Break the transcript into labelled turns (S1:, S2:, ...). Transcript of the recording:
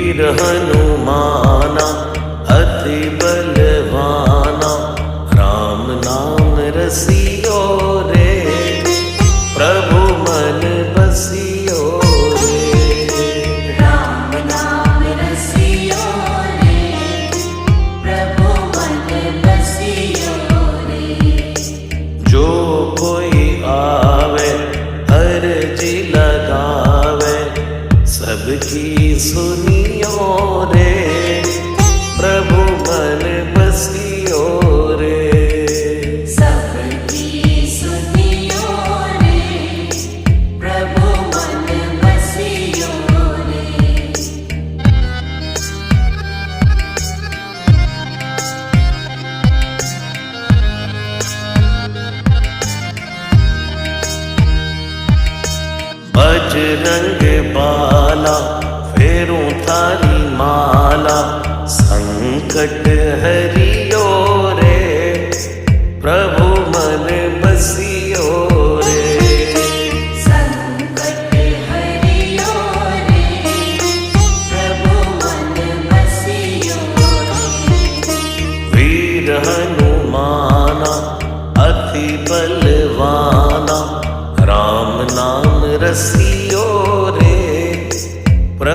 S1: वीर हनुमाना अति बलवाना, राम नाम रसियो रे, प्रभु मन बसियो रे।
S2: राम नाम रसियो रे, प्रभु मन बसियो रे।
S1: जो कोई आवे अर्जी लगावे, सबकी सुनियो रे, प्रभु मन बसियो रे।
S2: सबकी सुनियो रे, प्रभु मन बसियो रे।
S1: बजरंग बाला फेरूं थारी माला, संकट हरियो रे, प्रभु मन बसियो रे।
S2: संकट हरियो रे, प्रभु मन बसियो रे।
S1: वीर हनुमाना अति बलवाना, राम नाम रसियो